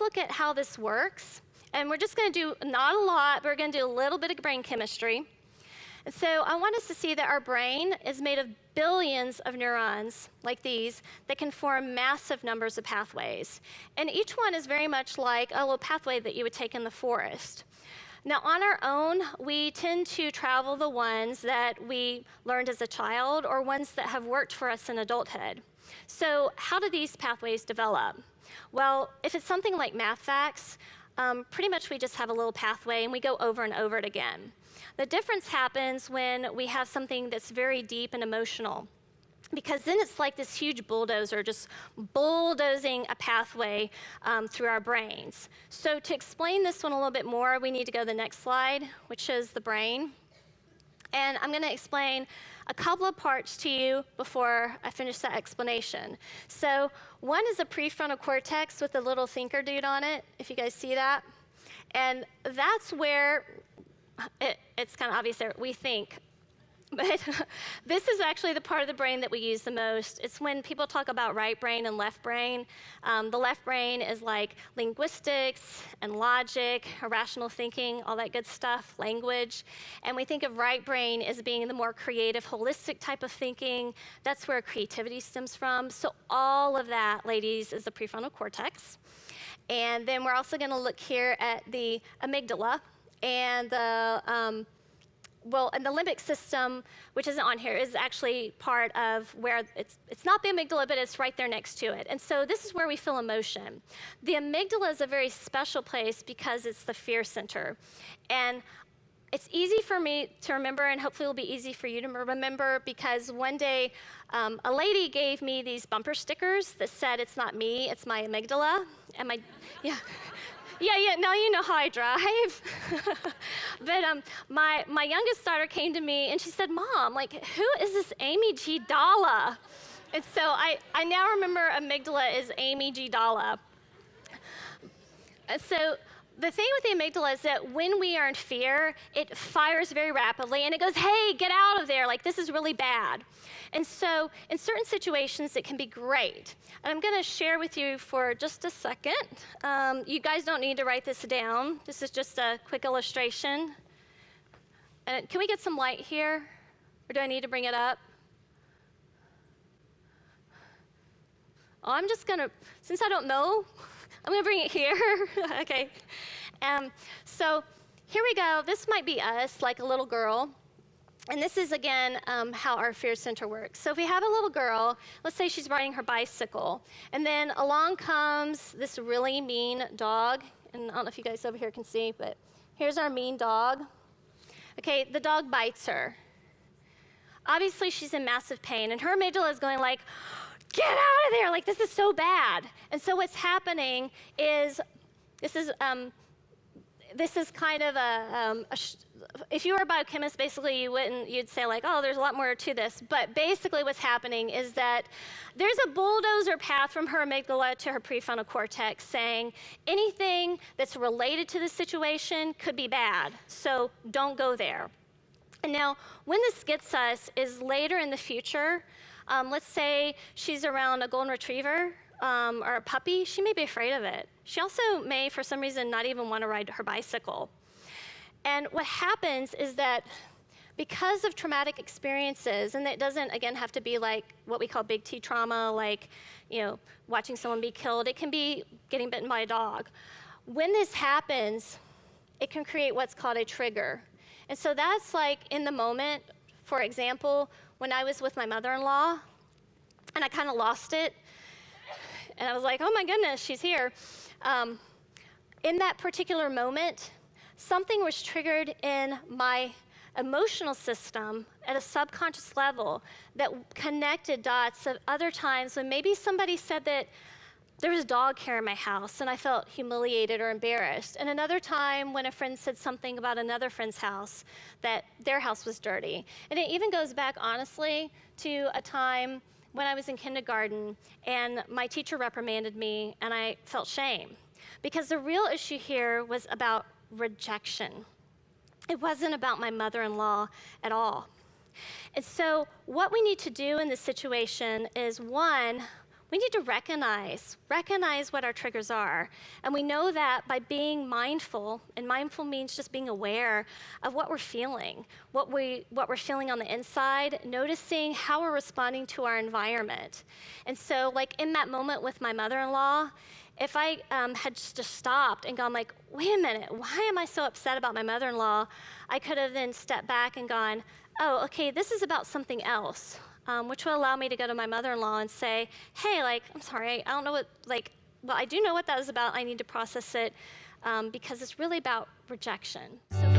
look at how this works. And we're just going to do not a lot, but we're going to do a little bit of brain chemistry. And so I want us to see that our brain is made of billions of neurons like these that can form massive numbers of pathways. And each one is very much like a little pathway that you would take in the forest. Now, on our own, we tend to travel the ones that we learned as a child or ones that have worked for us in adulthood. So how do these pathways develop? Well, if it's something like math facts, pretty much we just have a little pathway and we go over and over it again. The difference happens when we have something that's very deep and emotional, because then it's like this huge bulldozer just bulldozing a pathway through our brains. So to explain this one a little bit more, we need to go to the next slide, which shows the brain. And I'm going to explain a couple of parts to you before I finish that explanation. So one is a prefrontal cortex with a little thinker dude on it, if you guys see that. And that's where it's kind of obvious there, we think. But this is actually the part of the brain that we use the most. It's when people talk about right brain and left brain. The left brain is like linguistics and logic, irrational thinking, all that good stuff, language. And we think of right brain as being the more creative, holistic type of thinking. That's where creativity stems from. So all of that, ladies, is the prefrontal cortex. And then we're also going to look here at the amygdala and the and the limbic system, which isn't on here, is actually part of where it's not the amygdala, but it's right there next to it. And so this is where we feel emotion. The amygdala is a very special place because it's the fear center. And it's easy for me to remember, and hopefully it'll be easy for you to remember, because one day a lady gave me these bumper stickers that said, "It's not me, it's my amygdala." And Yeah, now you know how I drive. But my youngest daughter came to me and she said, "Mom, like, who is this Amy G. Dalla?" And so I now remember amygdala is Amy G. Dalla. And so the thing with the amygdala is that when we are in fear, it fires very rapidly and it goes, "Hey, get out of there, like this is really bad." And so in certain situations, it can be great. And I'm going to share with you for just a second. You guys don't need to write this down. This is just a quick illustration. Can we get some light here? Or do I need to bring it up? Oh, I'm just going to, since I don't know, I'm going to bring it here. Okay. So here we go. This might be us, like a little girl. And this is, again, how our fear center works. So if we have a little girl, let's say she's riding her bicycle, and then along comes this really mean dog. And I don't know if you guys over here can see, but here's our mean dog. Okay, the dog bites her. Obviously, she's in massive pain, and her amygdala is going like, "Get out of there, like this is so bad." And so what's happening is, this is kind of if you were a biochemist, basically you'd say like, "Oh, there's a lot more to this." But basically what's happening is that there's a bulldozer path from her amygdala to her prefrontal cortex saying anything that's related to this situation could be bad, so don't go there. And now, when this gets us is later in the future. Let's say she's around a golden retriever or a puppy, she may be afraid of it. She also may, for some reason, not even want to ride her bicycle. And what happens is that because of traumatic experiences, and it doesn't, again, have to be like what we call big T trauma, like, watching someone be killed. It can be getting bitten by a dog. When this happens, it can create what's called a trigger. And so that's like in the moment, for example, when I was with my mother-in-law, and I kind of lost it, and I was like, "Oh my goodness, she's here." In that particular moment, something was triggered in my emotional system at a subconscious level that connected dots of other times when maybe somebody said that there was dog hair in my house and I felt humiliated or embarrassed. And another time when a friend said something about another friend's house, that their house was dirty. And it even goes back, honestly, to a time when I was in kindergarten and my teacher reprimanded me and I felt shame. Because the real issue here was about rejection. It wasn't about my mother-in-law at all. And so what we need to do in this situation is, one, we need to recognize what our triggers are. And we know that by being mindful, and mindful means just being aware of what we're feeling, what we're feeling on the inside, noticing how we're responding to our environment. And so, like in that moment with my mother-in-law, if I had just stopped and gone like, wait a minute, why am I so upset about my mother-in-law? I could have then stepped back and gone, oh, okay, this is about something else. Which will allow me to go to my mother-in-law and say, hey, like, I'm sorry, I don't know what, like, well, I do know what that is about. I need to process it because it's really about rejection. So